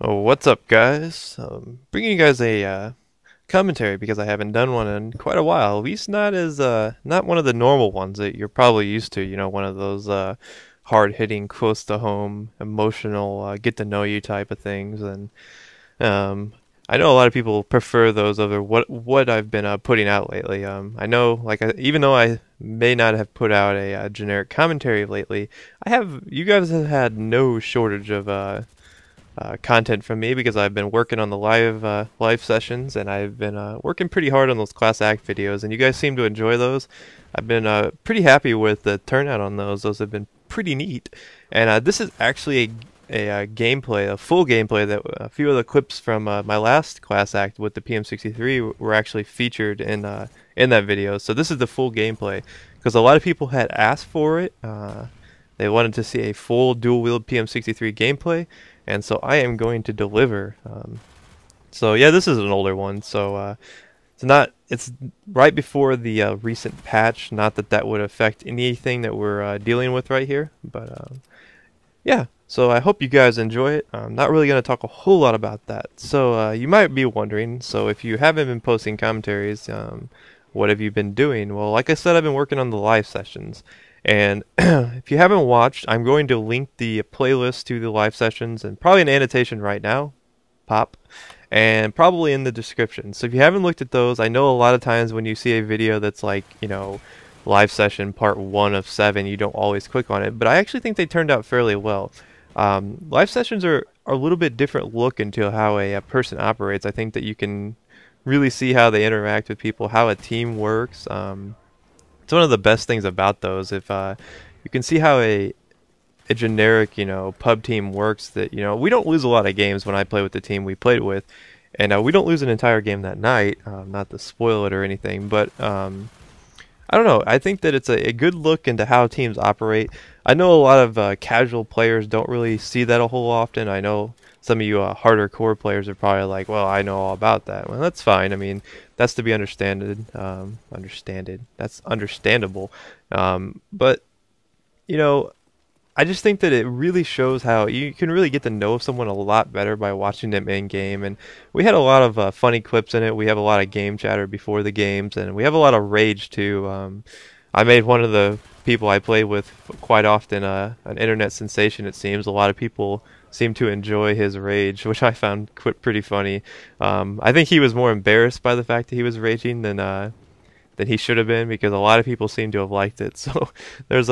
Oh, what's up, guys? Bringing you guys a commentary because I haven't done one in quite a while. At least not as not one of the normal ones that you're probably used to. You know, one of those hard-hitting, close to home, emotional, get to know you type of things. And I know a lot of people prefer those over what I've been putting out lately. I know, like, even though I may not have put out a generic commentary lately, you guys have had no shortage of content from me because I've been working on the live sessions, and I've been working pretty hard on those class act videos, and you guys seem to enjoy those. I've been pretty happy with the turnout on those. Those have been pretty neat, and this is actually a gameplay, a full gameplay that a few of the clips from my last class act with the PM63 were actually featured in that video. So this is the full gameplay because a lot of people had asked for it. They wanted to see a full dual wield PM63 gameplay, and so I am going to deliver. So yeah, this is an older one, so it's right before the recent patch. Not that that would affect anything that we're dealing with right here, but yeah. So I hope you guys enjoy it. I'm not really going to talk a whole lot about that. So you might be wondering, so if you haven't been posting commentaries, what have you been doing? Well, like I said, I've been working on the live sessions. And if you haven't watched, I'm going to link the playlist to the live sessions and probably an annotation right now, pop, and probably in the description. So if you haven't looked at those, I know a lot of times when you see a video that's like, you know, live session part 1 of 7, you don't always click on it, but I actually think they turned out fairly well. Live sessions are a little bit different look into how a person operates. I think that you can really see how they interact with people, how a team works. It's one of the best things about those. If you can see how a generic, you know, pub team works, that, you know, we don't lose a lot of games when I play with the team we played with, and we don't lose an entire game that night. Not to spoil it or anything, but I don't know. I think that it's a good look into how teams operate. I know a lot of casual players don't really see that a whole often. I know some of you harder core players are probably like, well, I know all about that. Well, that's fine. I mean, that's to be understanded. That's understandable. But, you know, I just think that it really shows how you can really get to know someone a lot better by watching them in game. And we had a lot of funny clips in it. We have a lot of game chatter before the games, and we have a lot of rage too. I made one of the people I play with quite often an internet sensation. It seems a lot of people seem to enjoy his rage, which I found pretty funny. I think he was more embarrassed by the fact that he was raging than he should have been, because a lot of people seem to have liked it. So there's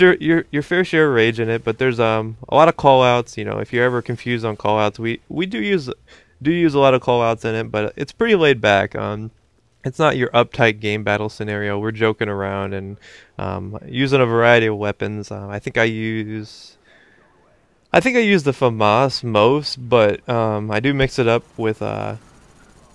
your fair share of rage in it, but there's a lot of call outs. You know, if you're ever confused on call outs, we do use a lot of call outs in it, but it's pretty laid back. It's not your uptight game battle scenario. We're joking around and using a variety of weapons. I think I use the FAMAS most, but I do mix it up with the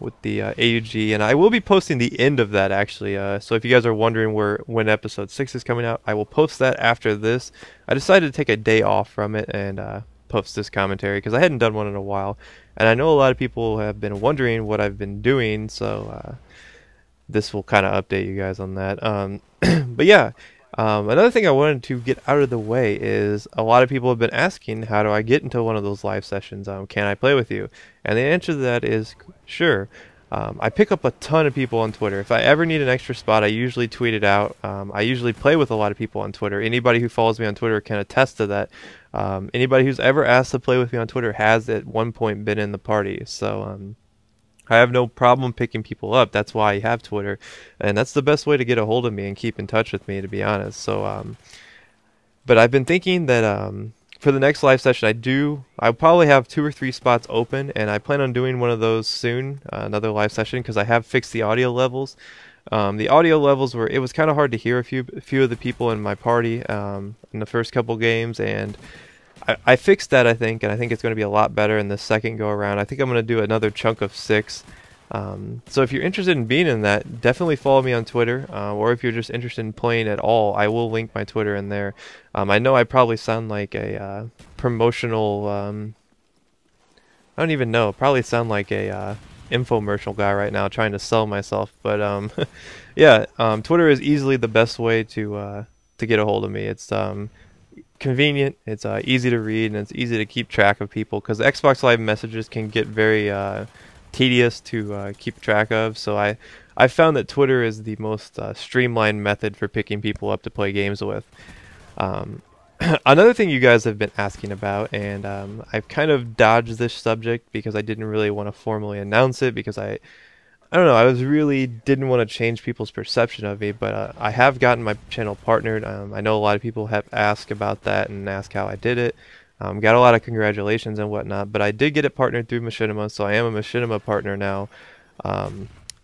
AUG, and I will be posting the end of that actually. So if you guys are wondering when episode 6 is coming out, I will post that after this. I decided to take a day off from it and post this commentary because I hadn't done one in a while, and I know a lot of people have been wondering what I've been doing, so this will kind of update you guys on that. But yeah, another thing I wanted to get out of the way is a lot of people have been asking, how do I get into one of those live sessions? Can I play with you? And the answer to that is sure. I pick up a ton of people on Twitter. If I ever need an extra spot, I usually tweet it out. I usually play with a lot of people on Twitter. Anybody who follows me on Twitter can attest to that. Anybody who's ever asked to play with me on Twitter has at one point been in the party. So I have no problem picking people up. That's why I have Twitter, and that's the best way to get a hold of me and keep in touch with me, to be honest. So, but I've been thinking that for the next live session, I'll probably have 2 or 3 spots open, and I plan on doing one of those soon, another live session, because I have fixed the audio levels. The audio levels it was kind of hard to hear a few of the people in my party in the first couple games, and I fixed that, I think, and I think it's going to be a lot better in the second go around. I think I'm going to do another chunk of 6. So if you're interested in being in that, definitely follow me on Twitter, or if you're just interested in playing at all, I will link my Twitter in there. I know I probably sound like a promotional, I don't even know, probably sound like a infomercial guy right now trying to sell myself, but yeah, Twitter is easily the best way to get a hold of me. It's convenient, it's easy to read, and it's easy to keep track of people, because Xbox Live messages can get very tedious to keep track of. So I found that Twitter is the most streamlined method for picking people up to play games with. Another thing you guys have been asking about, and I've kind of dodged this subject because I didn't really want to formally announce it, because I don't know, I was really didn't want to change people's perception of me, but I have gotten my channel partnered. I know a lot of people have asked about that and asked how I did it. Got a lot of congratulations and whatnot, but I did get it partnered through Machinima, so I am a Machinima partner now.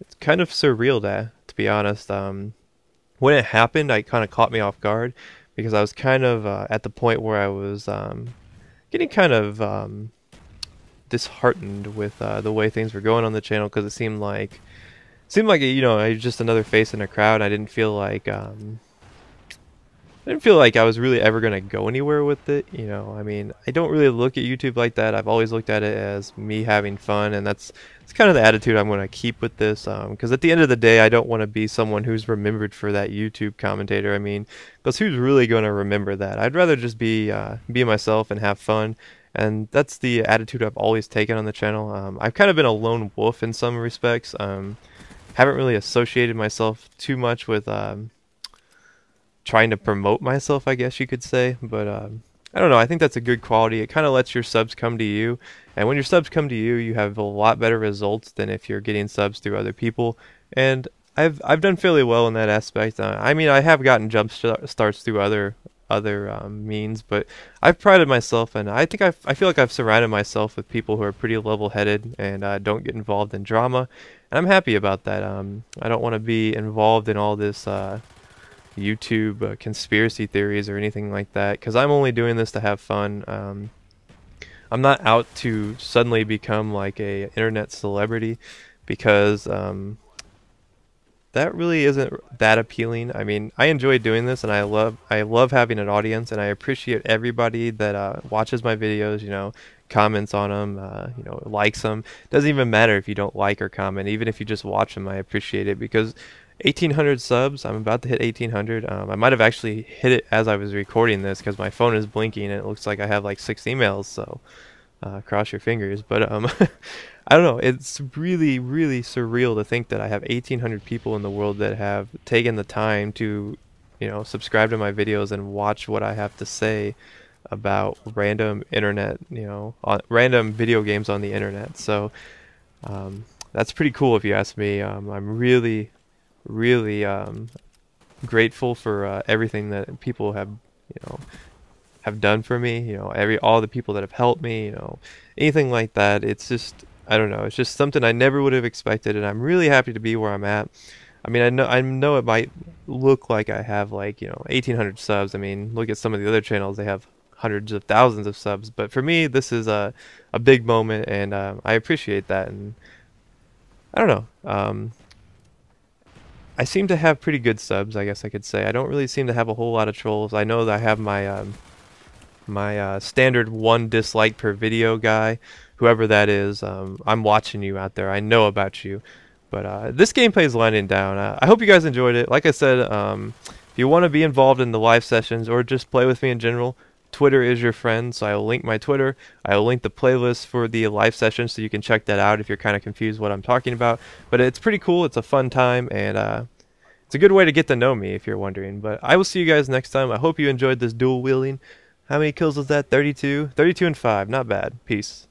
It's kind of surreal, to be honest. When it happened, it kind of caught me off guard, because I was kind of at the point where I was getting kind of disheartened with the way things were going on the channel, because it seemed like you know, I was just another face in a crowd. I didn't feel like I was really ever gonna go anywhere with it. You know, I mean, I don't really look at YouTube like that. I've always looked at it as me having fun, and it's kind of the attitude I'm gonna keep with this. Because at the end of the day, I don't want to be someone who's remembered for that YouTube commentator. I mean, because who's really gonna remember that? I'd rather just be myself and have fun. And that's the attitude I've always taken on the channel. I've kind of been a lone wolf in some respects. Haven't really associated myself too much with trying to promote myself, I guess you could say. But I don't know, I think that's a good quality. It kind of lets your subs come to you. And when your subs come to you, you have a lot better results than if you're getting subs through other people. And I've done fairly well in that aspect. I mean, I have gotten jump starts through other means, but I've prided myself, and I think I feel like I've surrounded myself with people who are pretty level-headed and don't get involved in drama, and I'm happy about that. I don't want to be involved in all this YouTube conspiracy theories or anything like that, because I'm only doing this to have fun. I'm not out to suddenly become like a internet celebrity, because that really isn't that appealing. I mean, I enjoy doing this, and I love having an audience, and I appreciate everybody that watches my videos, you know, comments on them, you know, likes them. Doesn't even matter if you don't like or comment. Even if you just watch them, I appreciate it, because 1,800 subs, I'm about to hit 1,800. I might have actually hit it as I was recording this, because my phone is blinking and it looks like I have like 6 emails, so cross your fingers. But I don't know, it's really, really surreal to think that I have 1,800 people in the world that have taken the time to, you know, subscribe to my videos and watch what I have to say about random internet, you know, random video games on the internet. So that's pretty cool if you ask me. I'm really, really grateful for everything that people have, you know, have done for me. You know, all the people that have helped me, you know, anything like that. It's just, I don't know, it's just something I never would have expected, and I'm really happy to be where I'm at. I mean, I know it might look like I have, like, you know, 1,800 subs. I mean, look at some of the other channels, they have hundreds of thousands of subs. But for me, this is a big moment, and I appreciate that. And I don't know, I seem to have pretty good subs, I guess I could say. I don't really seem to have a whole lot of trolls. I know that I have my my standard 1 dislike per video guy. Whoever that is, I'm watching you out there. I know about you. But this gameplay is winding down. I hope you guys enjoyed it. Like I said, if you want to be involved in the live sessions or just play with me in general, Twitter is your friend. So I will link my Twitter. I will link the playlist for the live sessions, so you can check that out if you're kind of confused what I'm talking about. But it's pretty cool. It's a fun time, and it's a good way to get to know me if you're wondering. But I will see you guys next time. I hope you enjoyed this dual wielding. How many kills was that? 32? 32 and 5. Not bad. Peace.